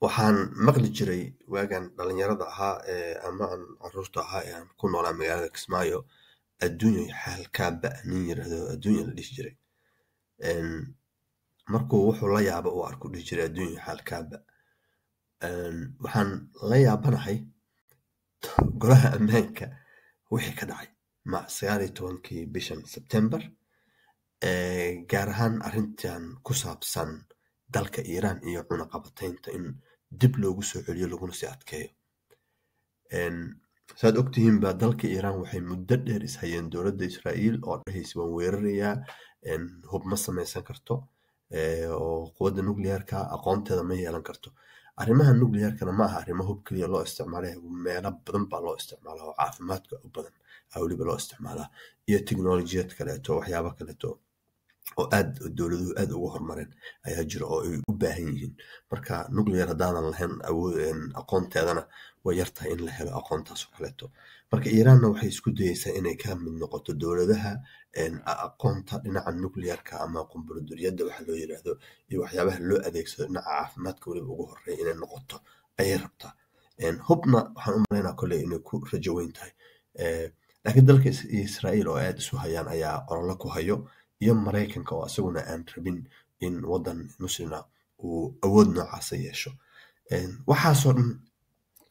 waxaan maqli jiray waagan dhalinyarada ahaa ama aan caruurta ahaa ee aan ku noolaa magaalada Kismaayo adduunya xaalkaaba nin yiraahdo adduunya la dhihi jiray markuu wuxuu la yaabo uu arku dhihi jiray adduunya xaalkaaba waxaan la yaabanahay golaha ammaanka wixii ka dhacay ma 19 bishan September gaar ahaan arrintan ku saabsan dalka Iiraan iyo cunaqabataynta in dib loogu soo celiyo laguna sii adkeeyo saad ogtihiin ba dalka Iiraan waxay muddo dheer is hayeen dowladda Israa'iil oo dhahaysa waan weerarayaa hub ma samaysan karto oo quwadda nuclearka aqoonteeda ma yeelan karto arrimaha nuclearkana ma aha arrimo hub kaliya loo isticmaalay meelo badan baa loo isticmaalaa oo caafimaadka u badan waliba loo isticmaalaa iyo tiknoolajiyad kaleeto waxyaabo kaleeto oo aad dowladuhu aad ugu horumareen ayaa jira oo ay u baahan yihiin marka nuclear haddaanan lahayn aqoonteedana way yartahay in la helo aqoontaas oo kaleeto marka Iiraanna waxay isku dayeysaa inay ka mid noqoto dowladaha aqoonta dhinaca nuclearka ama qunbuldariyada waxa loo yiraahdo iyo waxyaabaha loo adeegsado dhinaca caafimaadka waliba ugu horeeya inay noqoto ayay rabtaa hubna waxaan u maleynaa kolley inay ku rajo weyn tahay laakiin dalka Israa'iil oo aad isu hayaan ayaa olole ku hayo iyo Mareykanka oo asaguna aan rabin in wadan muslima uu awood noocaas yeesho waxaasoo dhan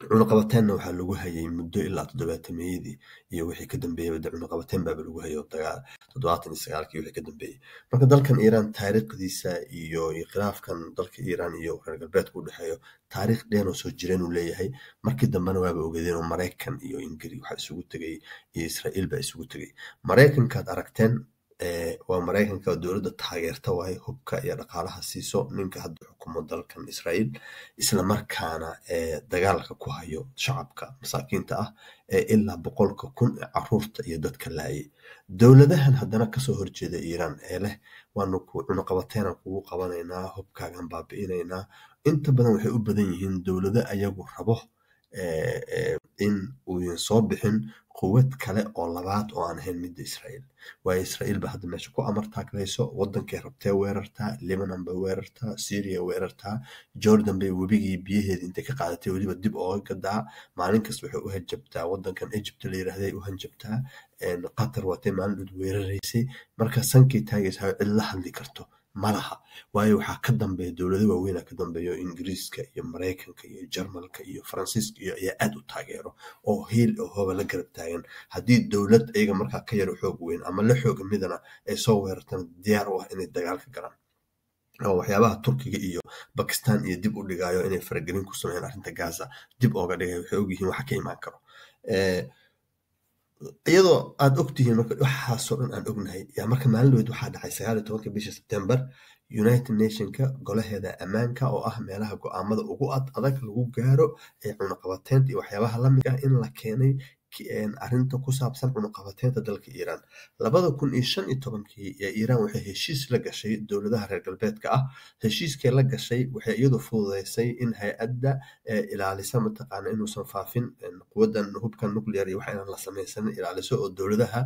cunaqabateynna waxaa lagu hayay muddo ilaa 70meeyadii iyo wixii ka dambeeyay cunaqabateyn baa lagu hayay 79kii wixii ka dambeeyay marka dalkan Iiraan taariikhdiisa iyo khilaafkan dalka Iiraan iyo reer galbeedka u dhaxeeyo taariikh dheer oo soo jireen uu leeyahay markii dambena waaba ogaadeen oo Mareykan iyo Ingiriis waxa isugu tagay iyo Israa'iil baa isugu tagay Mareykankaad aragteen waa Mareykanka dowladda taageerta waay hubka iyo dhaqaalaha siiso ninka hadda xukumo dalkan Israa'iil isla markaana dagaalka ku hayo shacabka masaakiinta ah ilaa 100,000 caruurta iyo dadka laayay dowladahan haddana kasoo horjeeda Iiraan leh waanu ku cunaqabateena kugu qabanaynaa hubkaagan baabi'inaynaa inta badan waxay u badan yihiin dowlado ayagu rabo in uu soo bixin quwad kale oo labaad oo aan ahayn midda Israa'iil waayo Israa'iil ba hadda meesha ku amartaaglayso wadankay rabtay weerartaa Lebanon bay weerartaa Syria weerartaa Jordan bay webigii biyaheeda intay ka qaadatay waliba dib ooga gadaa maalin kasta waxay u hanjabtaa wadankan Egypt la yiraahday u hanjabtaa Qatar waatay maalin weeraraysay marka sankii taagaysa cid la hadli karto malaha waayo waxaa ka dambeeya dowlado waaweyn ka dambeeyo Ingiriiska iyo Mareykanka iyo Jarmalka iyo Faransiiska iyo ayaa aad u taageero oo heel oo hooba la garab taagan haddii dowlad ayaga markaa ka yar xoog weyn ama la xoog midana ay soo weerartaan diyaar u ah inay dagaalka galaan oo waxyaabaha Turkiga iyo Pakistan iyo dib u dhigayo inay faragelin ku sameeyaan arrinta Gaza dib ooga dhigay waxay ogyihiin waxa ka imaan karo iyadoo aad ogtihiin marka waxaasoo dhan aan ognahay yaa marka maalin waxaa dhacay 19 bisha September United Nationka golaheeda ammaanka oo ah meelaha go'aamada ugu adag lagu gaaro ee cunaqabateynta iyo waxyaabaha la mid ah in la keenay arrinta ku saabsan cunaqabateynta dalka Iiraan 2015kii Iiraan waxay heshiis la gashay dowladaha reer galbeedka ah heshiiskii la gashay waxay iyadu fududeysay in hay'adda ilaalisa mataqaana inuusan faafin quwaddan hubka nuclear iyo waxa la sameeysan ilaaliso oo dowladaha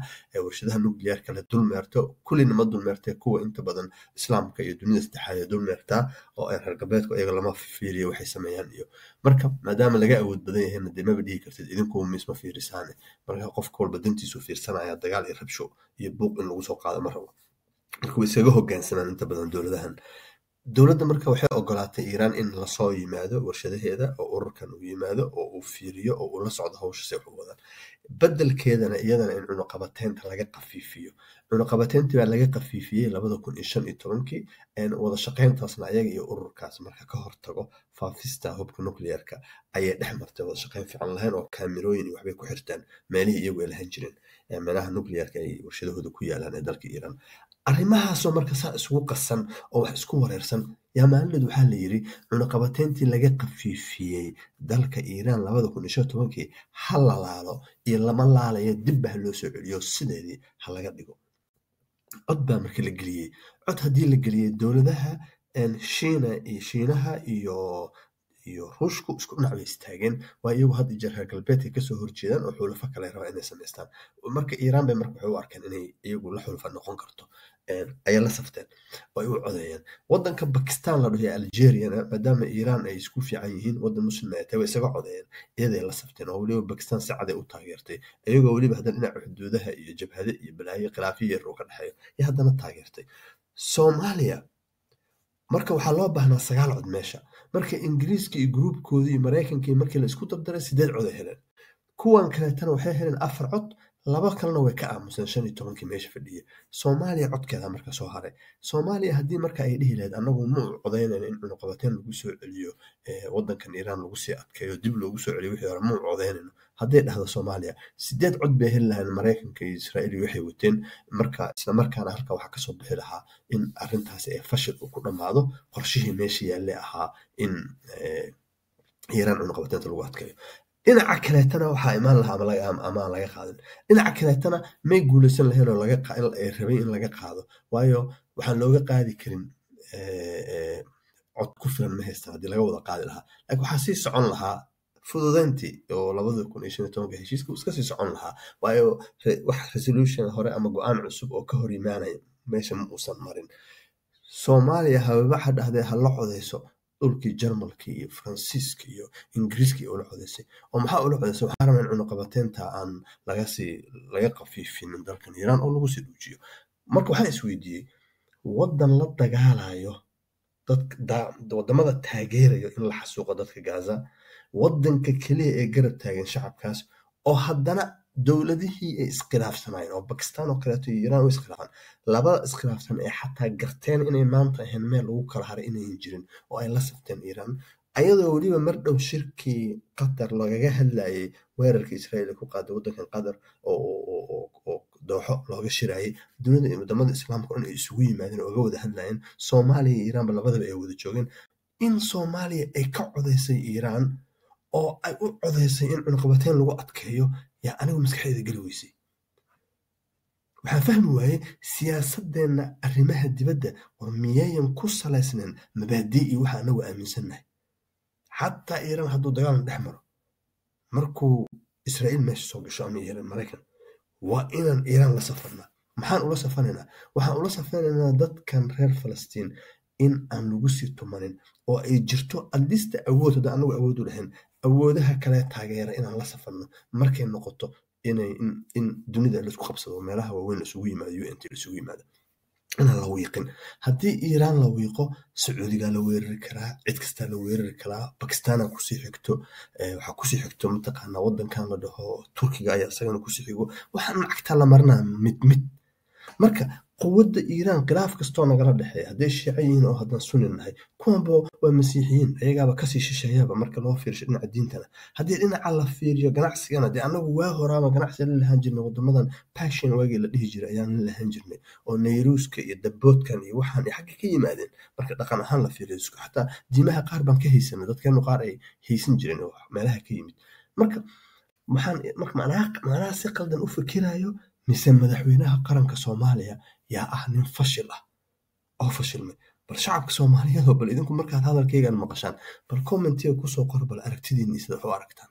warshadaha nuclearka la dulmeerto kullina ma dulmeertay kuwa inta badan islaamka iyo dunida saddexaad dulmeerta oo ay reer galbeedku iyaga lama fiiriyo waxay sameeyaan iyo marka maadaama laga awood badan yahay madamada dhigi kartid idinku misma fiirisaan marka qofka walba dantiisu fiirsanaya dagaal iyo rabsho iyo buuq in lagu soo qaado ma rabo marka way isaga hoggaansanaan inta badan dowladahan dowladda marka waxay ogolaatay Iiraan in la soo yimaado warshadaheeda oo ururkan uu yimaado oo uu fiiriyo oo uu la socdo hawsha si u wadaan beddelkeedana iyadana in cunaqabateynta laga qafiifiyo cunaqabateynta baa laga qafiifiyay 2015kii wada shaqeyntaasna ayaga iyo ururkaas marka ka hortago faafista hubka nuclearka ayay dhex martay wada shaqeyn fiican lahayn oo kaamirooyin iyo waxbay ku xirtaan meelihii iyagu ay lahayn jireen meelaha nuclearka ay warshadahooda ku yaalaan ee dalka Iiraan arrimahaasoo marka saa isugu qasan oo wax isku wareersan yaa maalin waxaa la yiri cunaqabateyntii laga qafiifiyay dalka Iiraan 2015kii hal laalo iyo lama laalayo dib baa loo soo celiyo sideedii hal laga dhigo cod baa markii la geliyay cod hadii la geliyay dowladaha Shiinaha iyo iyo ruushku isku dhinac bay istaageen waa iyagu had iyo jeer reer galbeedka kasoo horjeedaan oo xulafo kale rabaa inay samaystaan marka iiraan bay marka waxay u arkeen inay iyagu la xulfa noqon karto ayay la safteen oo ay u codeeyeen wadanka bakistan la dhaho algeriana maadaama iiraan ay isku fiican yihiin wadan muslim ay tahay way isaga codeeyeen iyaday la safteen oo weliba bakistan si cad ay u taageertay iyagoo weliba haddana dhinaca xuduudaha iyo jabhade iyo balaayo khilaafiyo yar oo ka dhexeeyo iyo haddana taageertay soomaaliya marka waxaa loo baahnaa 9 cod meesha marka ingiriiska iyo gruubkoodii iyo maraykankii markii la isku dardaray 8 cod ay heleen kuwan kaleetana waxay heleen 4 cod laba kalena way ka aamuseen 15 meesha fadhiya soomaaliya codkeeda marka soo haray soomaaliya haddii marka ay dhihi lahayd anagu ma codeynayno in cunaqabateyn lagu soo celiyo wadankan iiraan lagu sii adkeeyo dib loogu soo celiyo wixii hore ma codeynayno hadday dhahdo soomaaliya 8 cod bay heli lahayn maraykanka iyo israa'iil waxay wateen marka isla markaana halka waxaa kasoo bixi lahaa in arrintaasi ay fashil ku dhammaado qorshihii meesha yaallay ahaa in iiraan cunaqabateynta lagu adkeeyo dhinaca kaleetana waxaa imaan lahaa ama laga qaadin dhinaca kaleetana may guulaysan lahayn oo ay rabay in laga qaado waayo waxaan looga qaadi karin cod ku filan ma haystaan haddii laga wada qaadi lahaa laakiin waxaa sii socon lahaa fududeyntii oo 2015 heshiiska iska sii socon lahaa waayo wax resolution hore ama go-aan cusub oo ka hor imaanaya meesha ma uusan marin soomaaliya hababaxa dhahdee ha la codeyso dhulkii jarmalka iyo faransiiska iyo ingiriiska iyo ula codeysay oo maxaa ula codeysay waxaa rabaa in cunaqabateynta aan laga qafiifinin dalkan iiraan oo lagu sii dhuujiyo marka waxaan isweydiiyey wadan la dagaalayo wadamada taageerayo in la xasuuqo dadka gaza wadanka keliya ee garab taagan shacabkaas oo haddana dowladihii ay iskhilaafsanayeen oo bakistan oo kaleeto iyo iiraan way iskhilaafaan labada iskhilaafsan ee xataa garteen inay maanta ahayn meel lagu kala haray inayn jirin oo ay la safteen iiraan ayadoo weliba mar dhow shirkii qatar lagaga hadlayay weerarka israa'iil ku qaaday wadankan qatar oo dooxo looga shirayay dunida iyo wadamada islaamka oo ay isugu yimaadeen oo uga wada hadlayeen soomaaliya iyo iiraanba labadaba ay wada joogeen in soomaaliya ay ka codeysay iiraan oo ay u codeysay in cunaqabateyn lagu adkeeyo yaa anigu maskaxdayda geli weysay waxaan fahmi waayey siyaasadeenna arrimaha dibadda oo miyayan ku salaysnayn mabaadii iyo waxa anagu aaminsannahay xataa iiraan hadduu dagaalan dhex maro markuu israa'iil meesha soo gasho ama iiraan maraykan waa inaan iiraan la safarnaa maxaan ula safanaynaa waxaan ula safanaynaa dadkan reer falastiin in aan lagu sii tumanin oo ay jirto adlista awood hadda anagu awood u lahayn awoodaha kale taageera inaan la safarno markay noqoto in dunida laisku qabsado meelaha waaweyn laisugu yimaado UNT laisugu yimaado inaan la wiiqin haddii iiraan la wiiqo sacuudigaa la weerari karaa cid kastaa la weerari karaa bakistana kusii xigto waxaa kusii xigto mataqaanaa wadankan la dhaho turkiga ayaa isagana kusii xigo waxaan lacagtaa la marinaa mid marka quwadda iiraan khilaaf kastoo nagala dhexeeya hadday shiico yihiin oo haddaan sunni nahay kuwanba waa masiixiyiin ayagaaba kasii shisheeyaba marka loo fiirsho dhinaca diintana haddii dhinaca la fiiriyo ganacsigana dee anagu waa horaaba ganacsi la lahaan jirnay wadamadan passion waagii la dhihi jiray ayaan la lahaan jirnay oo nayruuska iyo daboodkan iyo waxaan ay xagga ka yimaadeen marka dhaqan ahaan la fiiriyo xataa diimaha qaar baan ka haysanay dadkeenu qaar ay haysan jireen oo meelaha ka yimid marka macnaha si qaldan u fikirayo mise madaxweynaha qaranka soomaaliya yaa ah nin fashil ah oo fashilmay bal shacabka soomaaliyeed oo bal idinku markaad hadalkaygan maqashaan bal commentiga kusoo qor bal aragtidiinni sida wax u aragtaan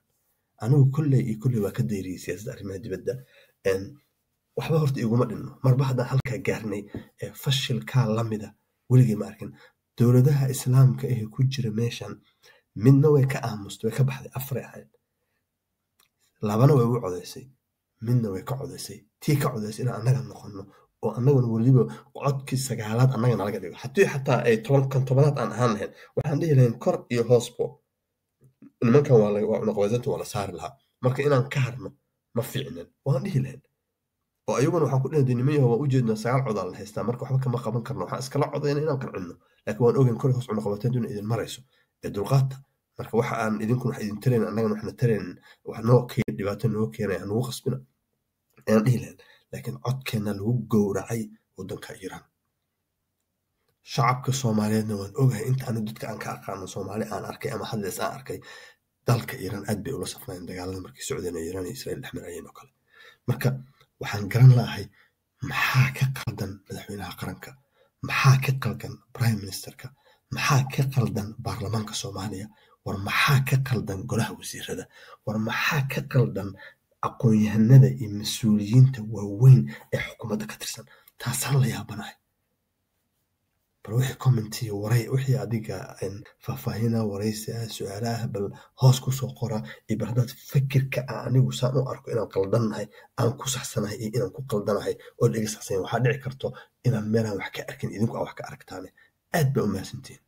anigu kolley waa ka dayriyay siyaasadda arrimaha dibadda waxba horta iguma dhinno marba haddaan halkaa gaarnay fashilkaa lamida weligay ma arkin dowladaha islaamka ee ku jira meeshan midna way ka aamustay way ka baxday afaray ahayd labana way u codeysay midna way ka codeysay tii ka codeysay inaan annaga noqono oo annaguna weliba codkii 9aad annagana laga dhigo haddii xataa ay 10-tobanaad aan ahaan lahayn waxaan dhihi lahayn kor iyo hoosbo nimankan waa cunaqabateynta waa la saari lahaa marka inaan ka harno ma fiicnin waan dhihi lahayn oo ayaguna waxaan ku dhihi niman yahow waan u jeednaa 9 cod aan la haystaa marka waxba kama qaban karno waxaan iskala codayna inaan qarcinno laakiin waan ogeyn kor hoos cunaqabateyntu in idin marayso ee dulqaata marka waxa aan idinkuna wax idin tarayn annagana waxna tarayn wax noo keen dhibaato noo keenaya nagu qasbina ayaan dhihi lahayn laakiin codkeena lagu gowracay wadanka iiraan shacabka soomaaliyeedna waan ogahay inta anigu dadka aan ka aqaano soomaali aan arkay ama hadleys aan arkay dalka iiraan aad bay ula safnayeen dagaalada markii socdeen iiraan iyo israa'iil dhex marayeen oo kale marka waxaan garan lahay maxaa ka qaldan madaxweynaha qaranka maxaa ka qaldan prime ministerka maxaa ka qaldan baarlamaanka soomaaliya, war maxaa ka qaldan golaha wasiirada, war maxaa ka qaldan aqoon-yahanada iyo mas-uuliyiinta waaweyn ee xukuumadda ka tirsan. taasaan la yaabanahay. bal wixii commentiyo wixii adiga faahfaahina waraysi su-aalaha bal hoos kusoo qora, iyo bal haddaad fikirka anigu saan u arko inaan qaldannahay aan ku saxsanahay iyo inaan ku qaldanahay oo iga saxsanya. waxaa dhici karto inaan meelaan wax ka arkin idinku aa wax ka aragtaane. aad baa u mahadsantiin.